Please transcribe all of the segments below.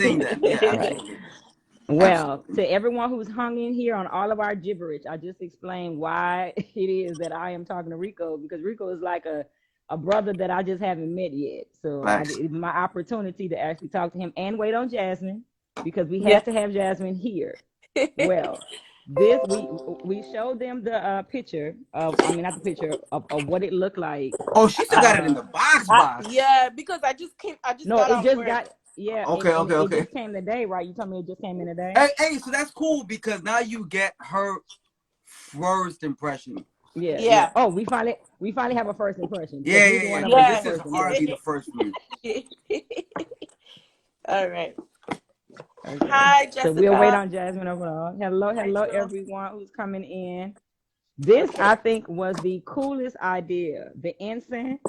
saying that. Yeah, All right. absolutely. Well, Absolutely. to everyone who's hung in here on all of our gibberish, I just explained why it is that I am talking to Rico, because Rico is like a brother that I just haven't met yet. So Facts. it's my opportunity to actually talk to him and wait on Jasmine, because we Yeah. had to have Jasmine here. Well, this we showed them the picture of, I mean, not the picture of what it looked like. Oh, she still got it in Uh, the box. Yeah, because I just no, got it off just work. got, yeah, Okay, and okay, it okay. just came today, right? You told me it just came in today. Hey, so that's cool because now you get her first impression. Yeah, yeah. Yeah. Oh, we finally have a first impression, because Yeah, neither yeah, yeah. one of us Because did this Yeah. is first hard to be impression. the first for me. All right. Okay. Hi, So we'll wait Jessica. on Jasmine overall. Hello, Hi, hello, Jill. everyone who's coming in. This, Okay. I think, was the coolest idea. The incense.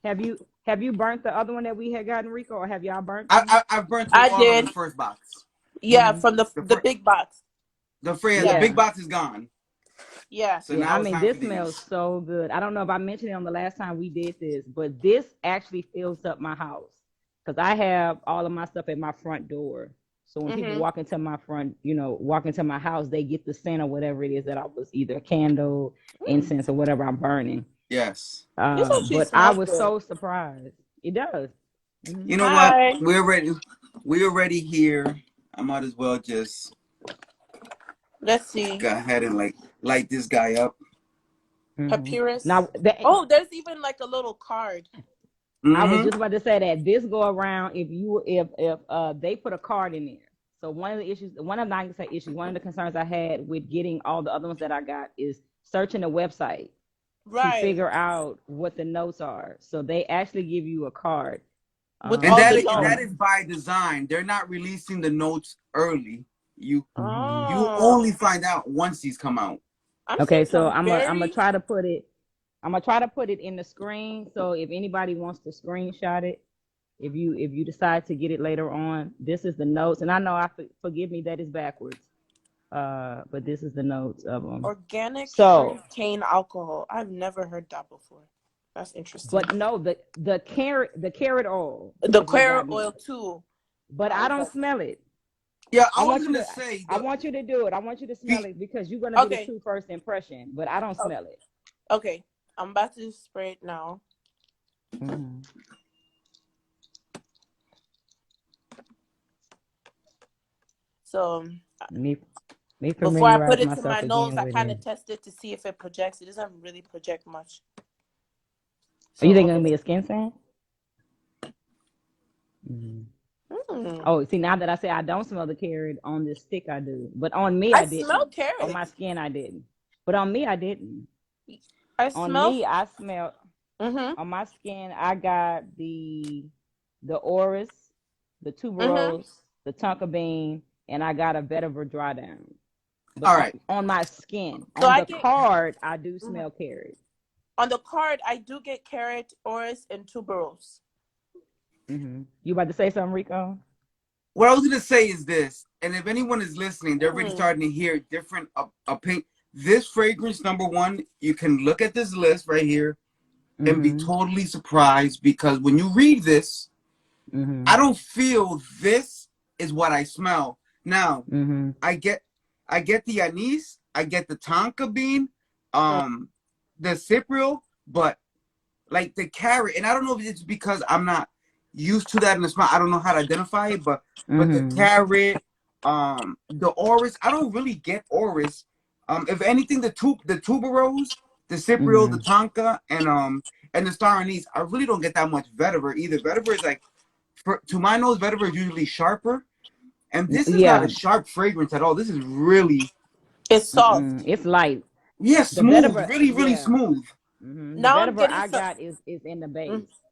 Have you burnt the other one that we had gotten, Rico, or have y'all burnt them? I've burnt through I all of did. the first box. Yeah, Mm-hmm. from The the first, big box. the Yeah. big Yeah. box is gone. Yeah. So Yeah, I now it's mean, time for this smells these. so good. I don't know if I mentioned it on the last time we did this, but this actually fills up my house, because I have all of my stuff at my front door. So when people Mhm. walk into my front, walk into my house, they get the scent or whatever it is that I was, either candle, Mm. incense, or whatever I'm burning. Yes. This actually But I smells was good. so surprised. It does. Hmm. You know what? Hi. We're already here. I might as well just Let's see. go ahead and light this guy up. Hmm. Papyrus. Now, Oh, there's even like a little card. I was Mm-hmm. just about to say that this go around, if they put a card in there. So one of the issues, one of the, I can say issues, one of the concerns I had with getting all the other ones that I got is searching the website to Right. figure out what the notes are. So they actually give you a card. With And all the that notes. is by design. They're not releasing the notes early. You Mhm. you Oh. only find out once these come out. I'm Okay, seeing so some I'm gonna very try to put it. I'm gonna try to put it in the screen. So if anybody wants to screenshot it, if you decide to get it later on, this is the notes. And I know, forgive me that is backwards. But this is the notes of them. organic So, sugar cane alcohol. I've never heard that before. That's but interesting. no, the carrot oil The is what carrot got me. oil too. But I don't Okay. smell it. Yeah, I I was want you gonna to say I want you to do it. I want you to smell be, it, because you're gonna be the Okay. true first impression. But I don't Oh, smell it. okay. I'm about to spray it now. Hmm. So Me me before I put familiarize it to my myself nose, again I with kind it. of test it to see if it projects. It doesn't really project much. Are you So thinking okay. of me a skin scent? Hmm. Mm. Oh, see, now that I say I don't smell the carrot on this stick, I do. But on me, I I smell didn't. On carrot. my skin, I didn't. But on me, I didn't. I On smell. me, I smelled. Mhm. On my skin, I got the orris, the Mhm. tuberose, the tonka bean, and I got a vetiver dry down. But all on, right. on my skin, So on I the get card, I do mhm. smell carrot. On the card. I do get carrot, orris, and tuberose. You about to say something, Rico? What I was gonna say is this, and if anyone is listening, they're already Mm. starting to hear different opinion. This fragrance, number one, you can look at this list right here and be Mm-hmm. totally surprised because when you read this, I Mm-hmm. don't feel this is what I smell. Now, Mm-hmm. I get the anise, I get the tonka bean, Mm. um, the cypriol, but like the carrot, and I don't know if it's because I'm not used to that in the smell. I don't know how to identify it, but the Mm-hmm. carrot, the orris, I don't really get orris. If anything, the tuberose, the cypriol, the Mm-hmm. tonka, and the star anise, I really don't get that much vetiver either. Vetiver is like, to my nose, vetiver is usually sharper, and this is not a Yeah. sharp fragrance at all. This is really, It's Mm-mm. soft. It's light. yeah, The smooth, vetiver, really, really yeah. smooth. The Now I'm vetiver getting I some. got is in the Mm. base.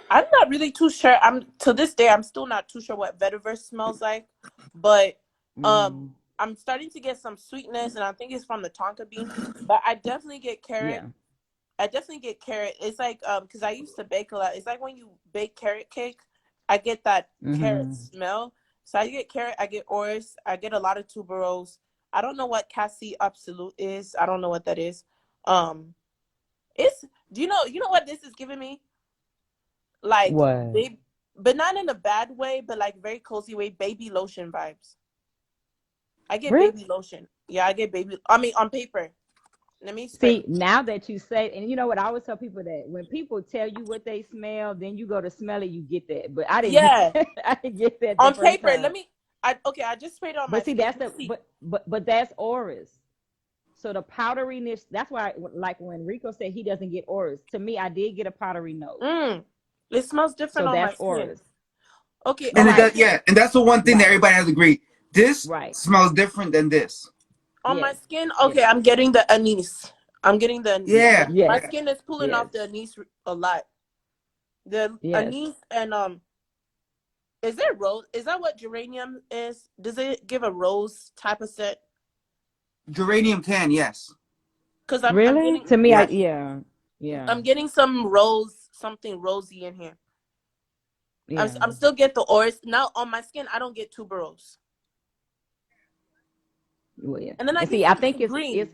I'm not really too sure. I'm to this day. I'm still not too sure what vetiver smells like, but um, Mm-hmm. I'm starting to get some sweetness, and I think it's from the tonka bean. But I definitely get carrot. Yeah. I definitely get carrot. It's like because I used to bake a lot. It's like when you bake carrot cake, I get that carrot Mm-hmm. smell. So I get carrot. I get orris. I get a lot of tuberose. I don't know what Cassie Absolute is. I don't know what that is. Um, it's do you know what this is giving me? Like What? baby. but not in a bad way, but like very cozy way, baby lotion vibes. I get Really? baby lotion. Yeah, I get baby. I mean, on paper. Let me spread. See, now that you say, and you know what, I always tell people that when people tell you what they smell, then you go to smell it, you get that. But I didn't Yeah, get, I didn't get that the on first paper. time. I just sprayed it on my But see, skin. that's the, but that's auras. So the powderiness, that's why, like when Rico said he doesn't get auras, to me, I did get a powdery nose. It smells different So on my that's skin. auras. Okay, And on it my does, skin, yeah. And that's the one thing that Right. everybody has agreed. This Right. smells different than this. on my Yes. skin. Okay, Yes. I'm getting the anise. I'm getting the anise. Yeah. My Yes. skin is pulling Yes. off the anise a lot. The Yes. anise and is there rose? Is that what geranium is? Does it give a rose type of scent? Geranium can, yes. Because I'm Really? getting To me, Yeah. yeah. I'm getting some rose, something rosy in here. Yeah. I'm still get the oils now on my skin. I don't get tuberose, Well, yeah. and then I And get see, I something think green.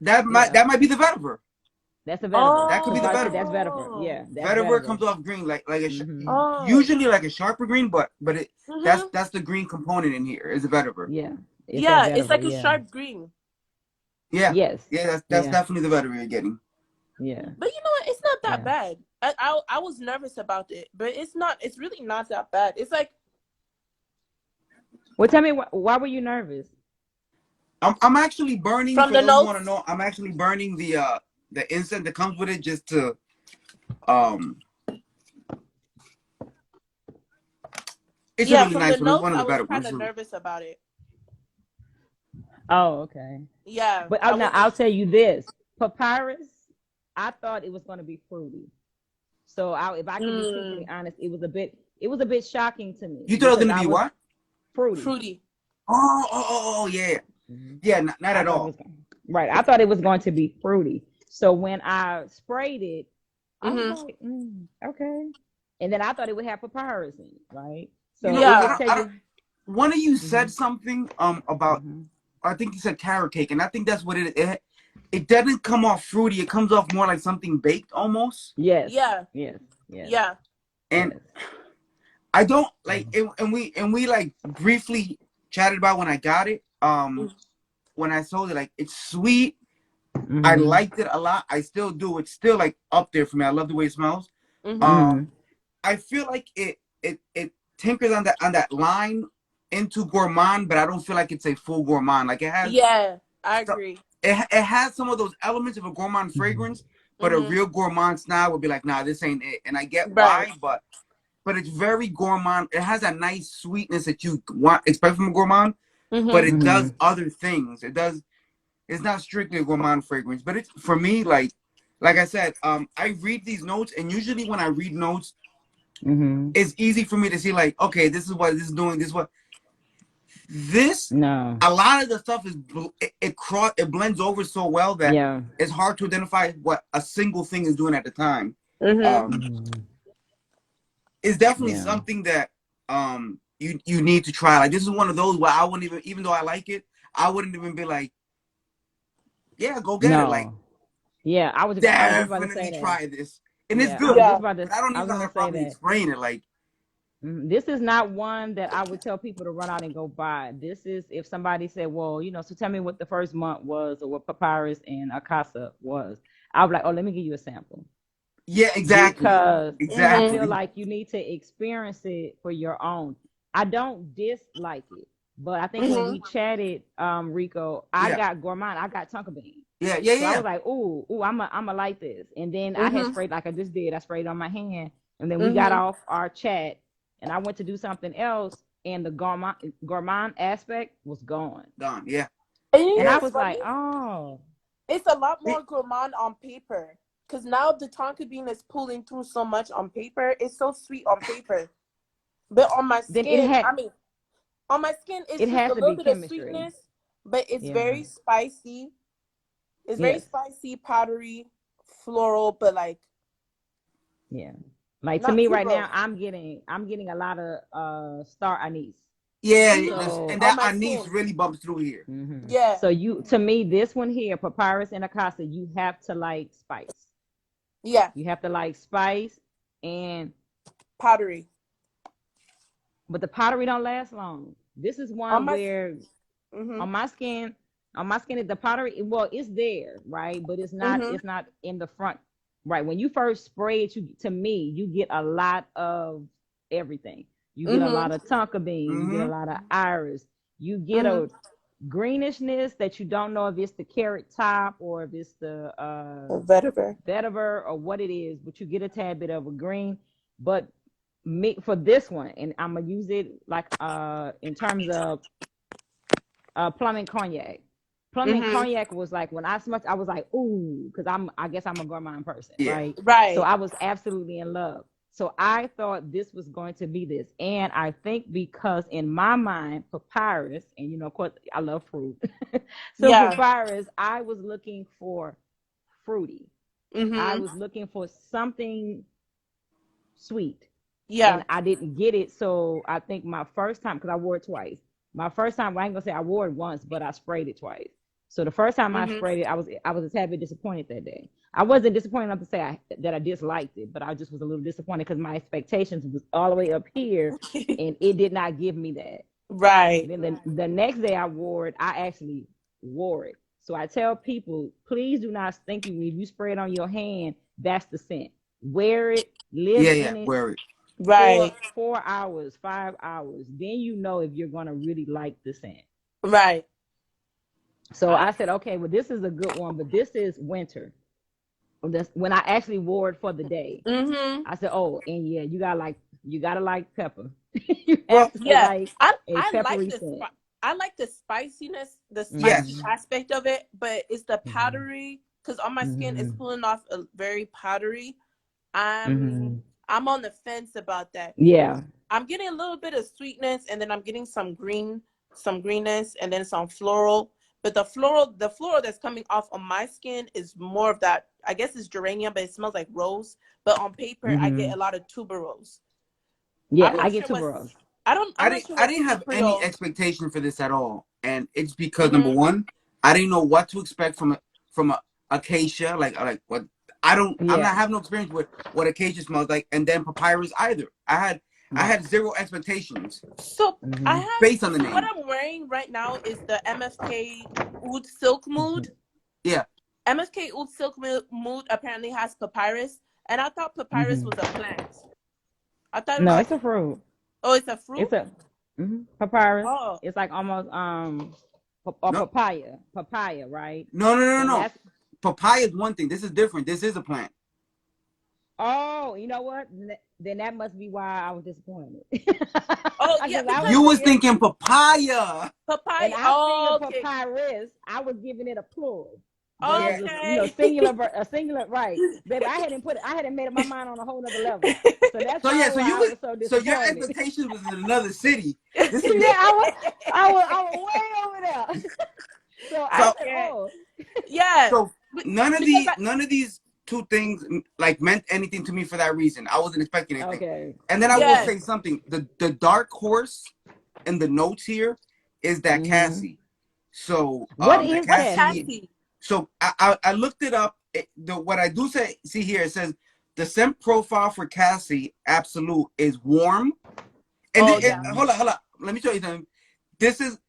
That yeah. might be the vetiver. That's a vetiver. That could be Because the like that's vetiver. vetiver. Yeah, Oh, that's Vetiver vetiver. comes off green like Mm-hmm. oh, usually like a sharper green, but mm-hmm. that's the green component in here is a vetiver. Yeah. It's that Yeah, it's vetiver. like a Yeah. sharp green. Yeah. Yes. Yeah, that's Yeah. definitely the vetiver you're getting. Yeah. But you know what? It's not that Yeah. bad. I was nervous about it, but it's not. It's really not that bad. It's like Well, tell me why were you nervous? I'm actually burning, from for the those who want to notes. know, I'm actually burning the incense that comes with it just to um it's a Yeah, really from the nice one. It's notes, one of I the was better kind ones. of nervous about it. Oh, okay. Yeah, But I now wasn't. I'll tell you this: Papyrus. I thought it was going to be fruity. So if I could be truthfully honest, it was a bit shocking to me You thought it was because gonna I be was what? fruity. Fruity. Oh, yeah. Mhm. Yeah, not I at thought it all. was right. I thought it was going to be fruity. So when I sprayed it, I was Mm-hmm. like, okay. And then I thought it would have papyrus in it, right? You So know, let me Yeah. tell you. one of you Hmm. said something about, Hmm. I think you said carrot cake, and I think that's what it is. It doesn't come off fruity. It comes off more like something baked almost. Yes, Yeah. yes, yes, Yeah. And yes. I don't like it, and we like briefly chatted about when I got it. When I sold it, like it's sweet. I Hmm. liked it a lot. I still do. It's still like up there for me. I love the way it smells. Mm-hmm. Hmm. I feel like it tinkers on that line into gourmand, but I don't feel like it's a full gourmand. Like Yeah, I agree. it has some of those elements of a gourmand fragrance, but a Mm-hmm. real gourmand style would be like, nah, this ain't it. And I get Right. why, but it's very gourmand. It has a nice sweetness that you want expect from a gourmand, but Mm-hmm. it Hmm. does other things. It's not strictly a gourmand fragrance, but it's for me like I said, I read these notes, and usually when I read notes, Hmm. it's easy for me to see like, okay, this is what this is doing. This is what this. No. A lot of the stuff is it blends over so well that Yeah. it's hard to identify what a single thing is doing at the time. Mm-hmm. Hmm. It's definitely Yeah. something that you need to try. Like this is one of those where I wouldn't even though I like it, I wouldn't even be like, yeah, go get it. Like No. Yeah. I was just about to say definitely that. try this, and it's Yeah. I was good. just Yeah. about to. But I don't I even was know how gonna to say properly that. explain it. Like This is not one that I would tell people to run out and go buy. This is if somebody said, well, so tell me what the first month was or what Papyrus and Acacia was. I was like, oh, let me give you a sample. yeah, exactly, Because I Mm-hmm. feel exactly. like you need to experience it for your own. I don't dislike it, but I think when Mm-hmm. we chatted, Rico, I Yeah, got gourmand, I got tonka bean. So I yeah. was like, ooh, I'm a like this. And then I had Mm-hmm. sprayed like I just did. I sprayed on my hand, and then we got Mm-hmm. off our chat, and I went to do something else, and the gourmand aspect was gone. Gone. Yeah. And you And know I what's was like, funny? oh, It's a lot It, more gourmand on paper. Because now the tonka bean is pulling through so much on paper. It's so sweet on paper. But on my then skin, I mean, on my skin, it's it just has a to little be bit of chemistry. sweetness, but it's Yeah. very spicy. It's very Yes. spicy, powdery, floral, but like Yeah. Like to not me too right gross. now, I'm getting a lot of star anise. yeah, Mm-hmm. So and On that my anise skin. really bumps through here. Yeah. so you to me this one here, Papyrus and Acacia, you have to like spice. Yeah. You have to like spice, and Pottery. But the powdery don't last long. This is On one my. where Mhm. on my skin, the powdery, well, it's there, right? But Mhm. it's not in the front. Right. When you first spray it, to me, you get a lot of everything. You get a Mhm. lot of tonka bean, you get a Mm-hmm. lot of iris, you get Mhm. a greenishness that you don't know if it's the carrot top or if it's the Vetiver. vetiver or what it is, but you get a tad bit of a green. But me for this one, and I'm gonna use it like in terms of plumbing cognac. Plumbing Mhm. cognac was like when I smelled, I was like, ooh, because I guess I'm a gourmand person, Yeah. right? So Right. I was absolutely in love. So I thought this was going to be this, and I think because in my mind, papyrus, and of course, I love fruit. So Yeah. papyrus, I was looking for fruity. I Mhm. was looking for something sweet, Yeah. and I didn't get it. So I think my first time, because I wore it twice. My first time, I ain't gonna say I wore it once, but I sprayed it twice. So the first time I Mhm. sprayed it, I was a tad bit disappointed that day. I wasn't disappointed enough to say that I disliked it, but I just was a little disappointed because my expectations was all the way up here, and it did not give me that. Right. Then the next day I wore it, I actually wore it. So I tell people, please do not think if you spray it on your hand, that's the scent. Wear it, live Yeah, yeah. in it, Wear it. for Right. 4 hours, 5 hours, then you know if you're gonna really like the scent. Right. So I. I said, okay, well, this is a good one, but this is winter. When I actually wore it for the day. Mhm. I said, oh, and yeah, you gotta like pepper. You Well, have to yeah. like I a I like peppery the scent. I like the spiciness, the spicy Yes. Mm-hmm. aspect of it, but it's the Mm-hmm. powdery because on my skin it's Mm-hmm. pulling off a very powdery. I'm Mm-hmm. I'm on the fence about that. Yeah. I'm getting a little bit of sweetness, and then I'm getting some greenness, and then some floral. But the floral that's coming off on my skin is more of that. I guess it's geranium, but it smells like rose. But on paper, I Mm-hmm. get a lot of tuberose. Yeah, I'm I not get sure what tuberose. I'm not sure I what didn't have any cypriol. expectation for this at all, and it's because number Mm-hmm. one, I didn't know what to expect from a acacia. Like what I don't. I'm not Yeah. have no experience with what acacia smells like, and then papyrus either. I Right. had zero expectations So I Mm-hmm. have. based on the So what name. I'm wearing right now is the MFK Oud Silk Mm-hmm. Mood. Yeah. MFK Oud Silk Mood apparently has papyrus, and I thought papyrus Mm-hmm. was a plant. I thought it was No, like it's a fruit. oh, it's a fruit. It's a papyrus. Oh, It's like almost a No. papaya, right? No. No. No. And No. that's Papaya is one thing. This is different. This is a plant. oh, you know what? Then that must be why I was disappointed. oh yeah, Because I was because You was thinking, thinking papaya. and papaya. I Oh, figured okay, papyrus, I was giving it a plural, but it Yeah. was okay. a singular, right? Baby, I hadn't made up my mind on a whole other level, so that's So yeah. probably So why you I was. was so So your disappointed. expectations was in another city. This is. Yeah, I was way over there. So I I So said, can't. oh, Yeah, so because I. none of these two things like meant anything to me for that reason. I wasn't expecting anything. okay, And then I will Yeah. yeah. say something. The dark horse in the notes here is that Hmm. Cassie. So What the is What's Cassie. Cassie? Cassie? So I looked it up. What I do see here, it says the scent profile for Cassie Absolute is warm. And Oh yeah. hold on. Let me show you something. This is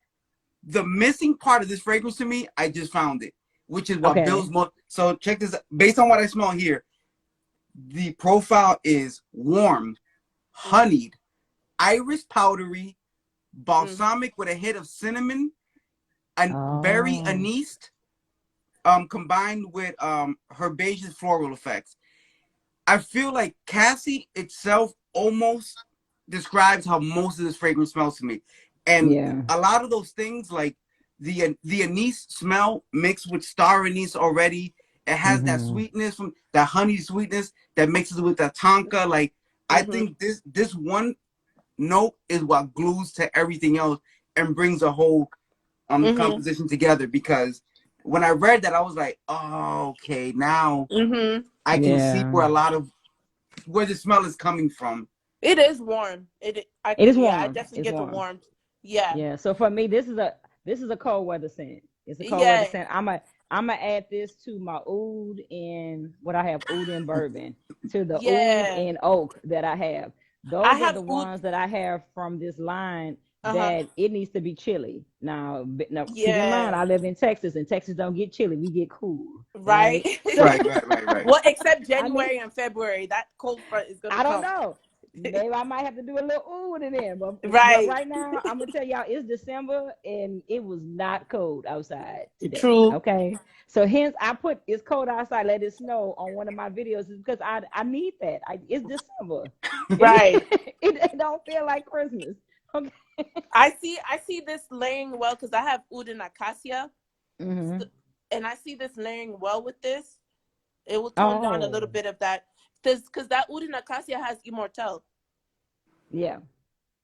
the missing part of this fragrance to me. I just found it, which is what Okay. builds more. So check this. Based on what I smell here, the profile is warm, Mm, honeyed, iris powdery, mm, balsamic with a hit of cinnamon, and berry Oh. anise, combined with herbaceous floral effects. I feel like Cassie itself almost describes how most of this fragrance smells to me, and Yeah. a lot of those things like the anise smell mixed with star anise already. It has that Hmm. sweetness from that honey sweetness that mixes with that tonka. Like I mm-hmm, think this one note is what glues to everything else and brings a whole mm-hmm, composition together. Because when I read that, I was like, oh, okay, now mm-hmm. I can see Yeah. where the smell is coming from. It is warm. It. I. It is Yeah. I warm. definitely It's get the warm. warmth. Yeah. Yeah. So for me, this is a cold weather scent. It's a cold weather Yeah. scent. I'm gonna add this to my oud and what I have oud and bourbon to the oud Yeah. and oak that I have. Those I are have the oud. ones that I have from this line Uh-huh. that it needs to be chilly. Now keep in mind, Yeah. I live in Texas, and Texas don't get chilly. We get cool, Right. right? So Right. Well, except I need, January and February, that cold front is gonna I don't come. know. Maybe I might have to do a little ooh in there, but Right. right now I'm gonna tell y'all it's December and it was not cold outside today. True. Okay, so hence I put it's cold outside, let it snow on one of my videos is because I need that. It's December. Right. It don't feel like Christmas. Okay. I see this laying well because I have oud and acacia, Hmm. and I see this laying well with this. It will tone down a little Oh, bit of that because that oud and acacia has immortelle. yeah,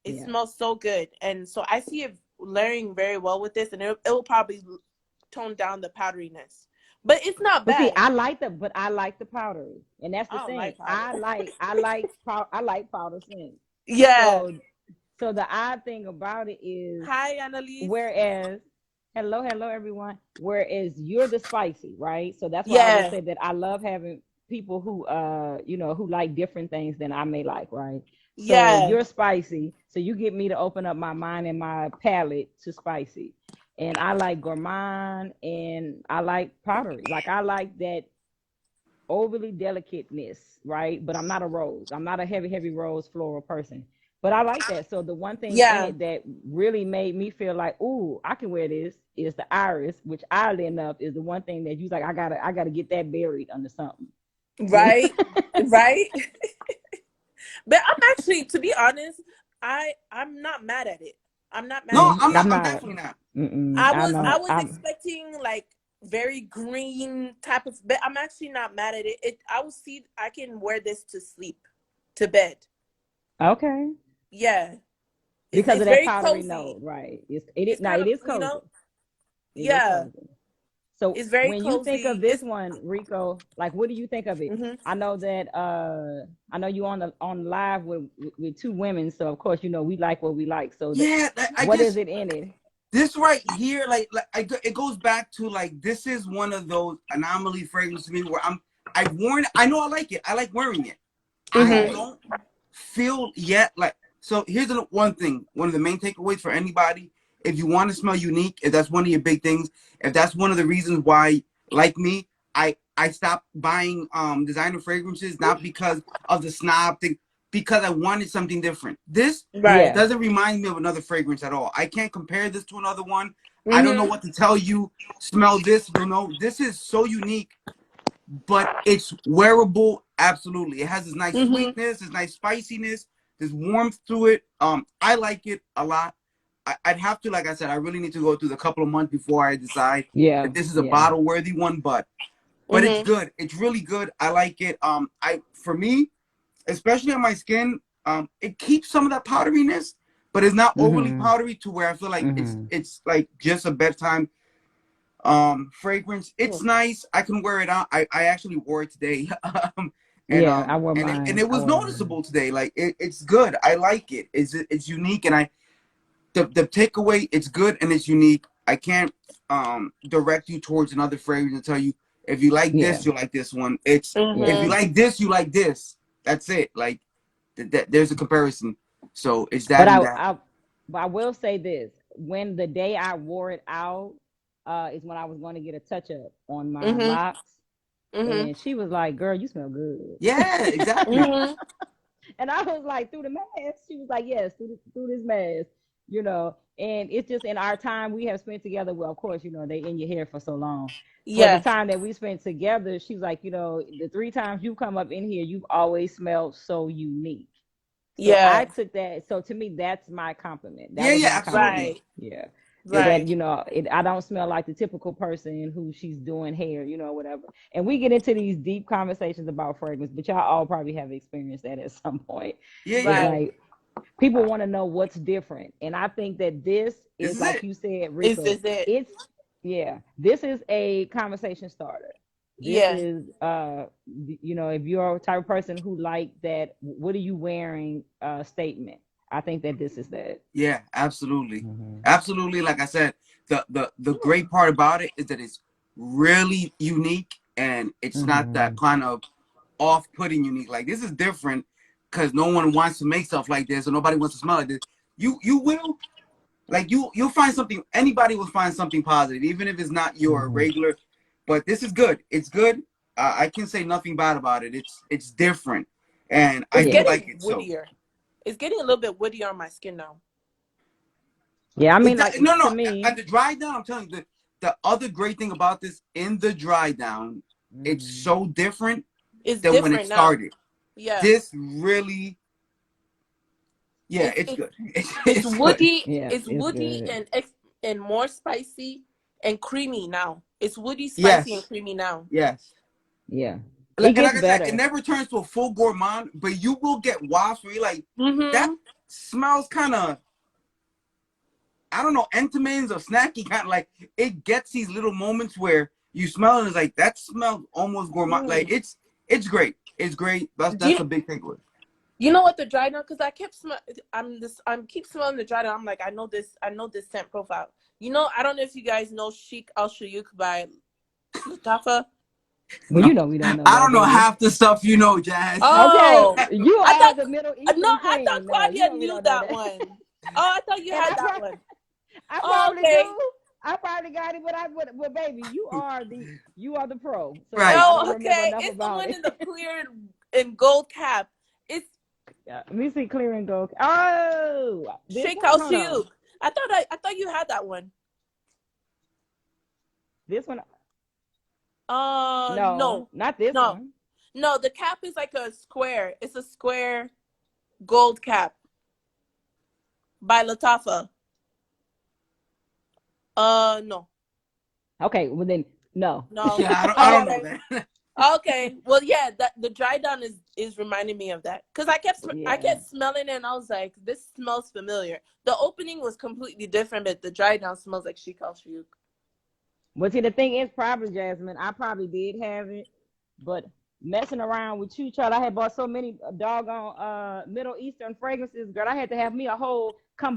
It yeah. smells so good, and so I see it layering very well with this, and it will probably tone down the powderiness, but it's not But see, bad. but I like the powdery, and that's the I don't thing. like powder. I like powder scents. Yeah. So the odd thing about it is, Hi, Annalise. whereas, hello everyone. Whereas you're the spicy, right? So that's why I always Yeah. say that I love having people who who like different things than I may like, right? So Yeah. you're spicy, so you get me to open up my mind and my palate to spicy. And I like gourmand and I like powdery. Like I like that overly delicateness, right? But I'm not a rose. I'm not a heavy rose floral person. But I like that. So the one thing in Yeah. it that really made me feel like, ooh, I can wear this is the iris, which oddly enough is the one thing that you like, I gotta get that buried under something. You know? Right. Right. But I'm actually, to be honest, I'm not mad at it. I'm not mad No, at Mm-hmm. it. I'm I'm not. definitely not. Mm-mm, I I know. was expecting like very green type of, but I'm actually not mad at it. I can wear this to sleep, to bed. Okay. Yeah. Because It's of that very powdery cozy. nose, right? It's Now kind it of, is cozy. It is yeah, cozy. So it's very when you think of cozy. this one, Rico, like what do you think of it? Hmm. I know that I know you on live with two women, so of course you know we like what we like. So Yeah, I what is just it in it? this right here, it goes back to like this is one of those anomaly fragrances to me where I've worn it. I know I like it. I like wearing it. I Hmm. Right. don't feel yet like so. Here's one thing. One of the main takeaways for anybody: if you want to smell unique, if that's one of your big things, if that's one of the reasons why, like me, I stopped buying designer fragrances not because of the snob thing, because I wanted something different. This Right. Yeah. doesn't remind me of another fragrance at all. I can't compare this to another one. I don't know Hmm. what to tell you. Smell this, you'll know. This is so unique, but it's wearable. Absolutely, it has this nice Hmm. sweetness, this nice spiciness, this warmth to it. I like it a lot. I'd have to, like I said, I really need to go through the couple of months before I decide Yeah. if this is a Yeah. bottle worthy one. But it's Hmm. good. It's really good. I like it. I for me, especially on my skin, it keeps some of that powderiness, but it's not overly Mm-hmm. powdery to where I feel like Mm-hmm. it's like just a bedtime fragrance. It's nice. I can wear it out. I actually wore it today. and Yeah. it I was wore mine. noticeable today. Like it's good. I like it. It's unique, and the takeaway, it's good and it's unique. I can't direct you towards another fragrance and tell you if you like Yeah. this, you like this one. It's if Yeah. you Hmm. like this, you like this. That's it. Like there's a comparison. So it's But that and that. I will say this: when the day I wore it out, is when I was going to get a touch up on my Hmm. locks, Hmm. and she was like, "Girl, you smell good." Yeah, exactly. Hmm. And I was like, "Through the mask?" She was like, "Yes, through this mask." You know, and it's just in our time we have spent together. Well, of course, you know they in your hair for so long, but the Yeah. time that we spent together, she was like, the 3 times you come up in here, you've always smelled so unique. So I Yeah. took that. So to me, that's my compliment. That Yeah, was yeah, my absolutely. compliment. Right. Yeah. So Yeah. that, Right. I don't smell like the typical person who she's doing hair, whatever. And we get into these deep conversations about fragrance, but y'all all probably have experienced that at some point. Yeah, It's yeah. Right. like people want to know what's different. And I think that this This is is like it. you said, Is Rico, this it? it's yeah, this is a conversation starter. This Yeah. is if you're a type of person who like that, what are you wearing statement. I think that this is that. Yeah, absolutely. Hmm. Absolutely. Like I said, the great part about it is that it's really unique and it's not that Hmm. kind of off-putting unique. Like this is different, because no one wants to make stuff like this, or nobody wants to smell like this. You will, like you'll find something. Anybody will find something positive, even if it's not your regular. But this is good. It's good. I can say nothing bad about it. It's different, and I do like it. Woodier. It's getting a little bit woodier on my skin now. Yeah, I mean, like no. To me, and the dry down, I'm telling you, the other great thing about this in the dry down, it's so different than when it started. Yeah, this really, it's good. It's woody. Yeah, it's woody good. and more spicy and creamy now. It's woody, spicy, and creamy now. Yes. Yeah. Like I said, it never turns to a full gourmand, but you will get wafts where you're like, that smells kind of, I don't know, Entenmann's or snacky kind of, like, it gets these little moments where you smell it and it's like, that smells almost gourmand. Like, it's great. It's great. That's a big takeaway. You know what, the dry down, because I kept keep smelling the dry down. I'm like, I know this scent profile. You know, I don't know if you guys know Chic Al Shayuk by Latafa. Well, you know we don't know. I don't know half the stuff you know, Jazz. Oh, okay. You are the Middle Eastern I thought Claudia knew that one. Oh, I thought you had that one. I probably do. I probably got it, but baby, you are the pro. So right. Oh, okay. It's the one in the clear and gold cap. It's let me see clear and gold. Oh, Sheikh Al Shayuk. I thought you had that one. This one. No, not this one. No, the cap is like a square. It's a square gold cap by Latafa. No. Okay, well then, no. Yeah, I don't know that. Okay, well, yeah, the dry down is reminding me of that, because I kept smelling it and I was like, this smells familiar. The opening was completely different, but the dry down smells like Chic Al Shayuk. Well, see, the thing is, probably, Jasmine, I probably did have it, but messing around with you, child, I had bought so many doggone Middle Eastern fragrances, girl. I had to have me a whole come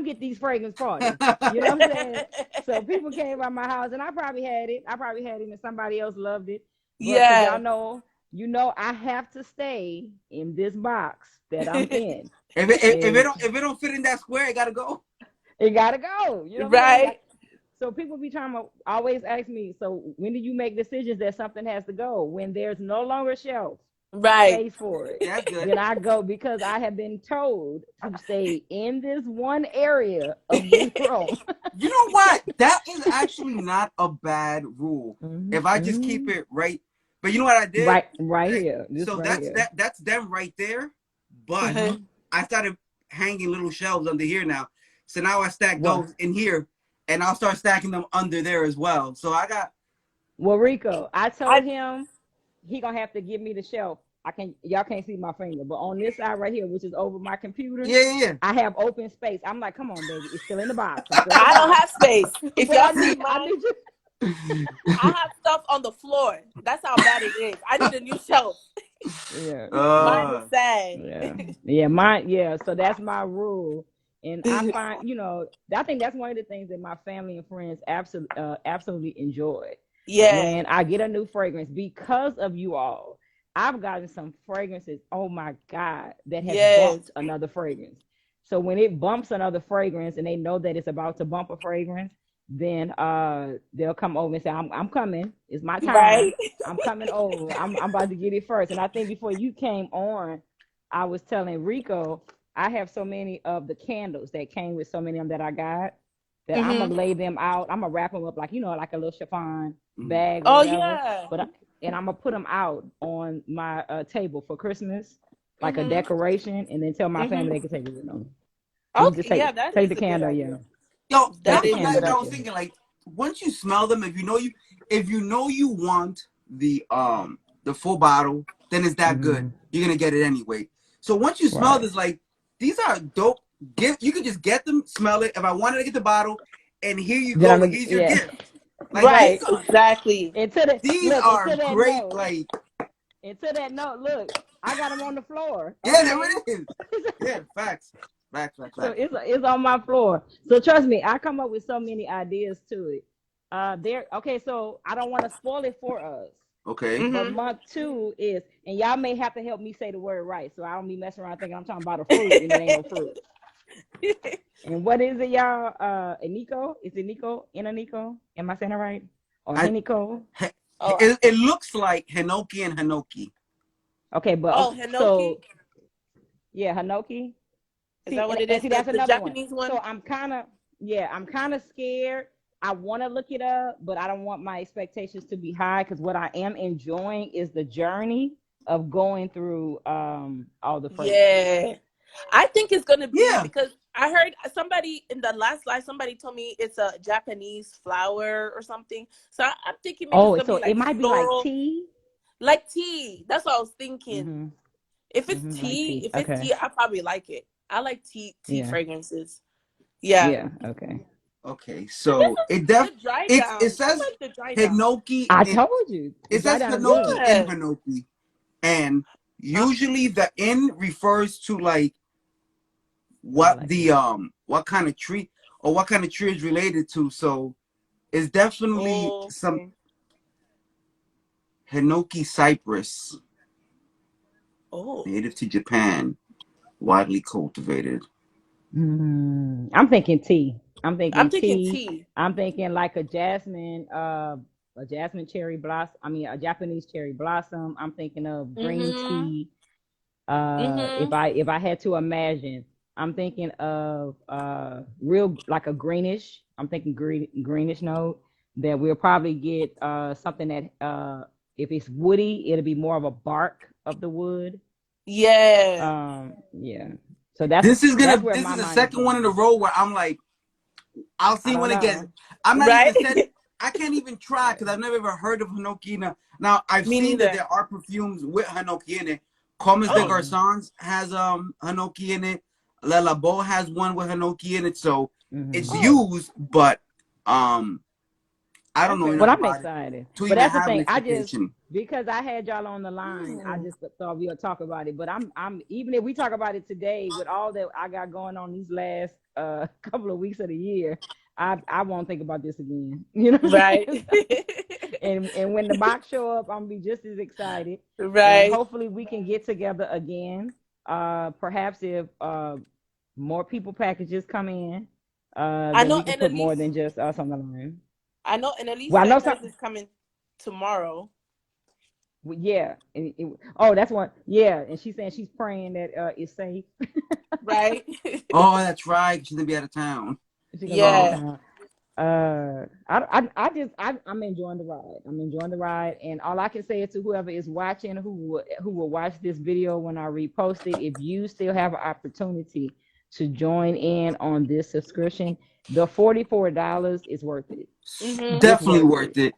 get these fragrance parties. You know what I'm saying? So people came by my house, and I probably had it. And somebody else loved it. But yeah, y'all know, I have to stay in this box that I'm in. if it don't fit in that square, it gotta go. It gotta go. You know what I'm saying? So people be trying to always ask me, so when do you make decisions that something has to go? When there's no longer shelf space for it. That's good. Then I go, because I have been told to stay in this one area of this room. You know what? That is actually not a bad rule. If I just keep it right. But you know what I did? Right here. So that's them right there. But I started hanging little shelves under here now. So now I stack those in here. And I'll start stacking them under there as well. So I got. Well, Rico, I told him he gonna have to give me the shelf. Y'all can't see my finger, but on this side right here, which is over my computer, I have open space. I'm like, come on, baby, it's still in the box. I don't have space. If y'all see mine, I have stuff on the floor. That's how bad it is. I need a new shelf. Yeah, mine is sad. Yeah, mine. Yeah, so that's my rule. And I find, I think that's one of the things that my family and friends absolutely enjoy. Yeah. When I get a new fragrance, because of you all, I've gotten some fragrances, oh my God, that has bumped another fragrance. So when it bumps another fragrance and they know that it's about to bump a fragrance, then they'll come over and say, I'm coming. It's my time. Right. I'm coming over. I'm about to get it first. And I think before you came on, I was telling Rico, I have so many of the candles that came with so many of them that I got that I'm going to lay them out. I'm going to wrap them up like a little chiffon bag or whatever. Yeah. And I'm going to put them out on my table for Christmas, like a decoration, and then tell my family they can take it with them. Okay, take the candle, Yo, that's what I was thinking. Like, once you smell them, if you know you want the full bottle, then it's that good. You're going to get it anyway. So once you smell this, like, these are dope. You can just get them, smell it. If I wanted to get the bottle, and here you go. Here's your gift. Like, exactly. These are great. Note, like, into that note, look, I got them on the floor. Yeah, there it is. Yeah, facts. So it's on my floor. So trust me, I come up with so many ideas to it. Okay, so I don't want to spoil it for us. Okay. But Mhm. month 2 is, and y'all may have to help me say the word right, so I don't be messing around thinking I'm talking about a fruit and it ain't no fruit. And what is it, y'all? Iniko? Is it Nico? Inaniko? Am I saying it right? Or I Hiniko? Oh, it looks like Hinoki and Hinoki. Okay, but oh, okay, Hinoki. so yeah, Hanoki. Is See, that what it and is? see, The that's the another one. Japanese So one? I'm kind of scared. I want to look it up, but I don't want my expectations to be high because what I am enjoying is the journey of going through all the fragrances. Yeah. I think it's gonna be Yeah. because I heard somebody in the last live, somebody told me it's a Japanese flower or something. So I'm thinking maybe it's Oh, gonna so be it like might be like floral, tea. like tea. That's what I was thinking. Mm-hmm. If it's Mm-hmm. Like tea, tea. if it's Okay. tea, I probably like it. I like tea Yeah. fragrances. Yeah. Yeah. Okay. Okay. And this So is the dry it down. I says like the dry down. Hinoki. I told you the It dry says down is good. Hinoki and Yeah. Hinoki, and Uh, usually the N refers to like Yeah, I like it. what kind of tree or what kind of tree is related to. So it's definitely oh, some okay. Hinoki cypress, Oh. native to Japan, widely cultivated. I'm thinking tea. I'm I'm thinking thinking tea. tea. I'm thinking like a jasmine cherry blossom. I mean, a Japanese cherry blossom. I'm thinking of green Mm-hmm. tea. Mm-hmm. If I had to imagine, I'm thinking of real like a greenish. I'm thinking greenish note that we'll probably get something that if it's woody, it'll be more of a bark of the wood. Yeah. Yeah. So that's where this my is the mind is second one in a going. row where I'm like, I'll I see don't when it gets. know. I'm not Right? even said. I can't even try because I've never even heard of Hinoki. Now I've Me seen that neither. there are perfumes with Hinoki in it. Commerce de Oh, Mm-hmm. Garçons has Hinoki in it. Le Labo has one with Hinoki in it. So it's Mm-hmm. oh, used, but um I don't know okay. But enough I'm about it excited. to But even that's the have an thing. I just expectation. because I had y'all on the line, I Mm. just thought we would talk about it. But I'm even if we talk about it today with all that I got going on these last couple of weeks of the year, I won't think about this again. You know what I'm Right. saying? And when the box show up, I'm gonna be just as excited. And Right. hopefully we can get together again. Perhaps if more people packages come in, I then know we can put more Annalise. than just us on the line. I know Annalise Well, I know said some. hers is coming tomorrow. Yeah, oh, that's one. Yeah, and she's saying she's praying that it's safe. Right. Oh, that's right. She's gonna be out of town. She's gonna be out of Oh, Yeah. town. I'm enjoying the ride. I'm enjoying the ride, and all I can say is to whoever is watching, who will watch this video when I repost it, if you still have an opportunity to join in on this subscription, the $44 is worth it. Mm-hmm. It's definitely worth worth it. it.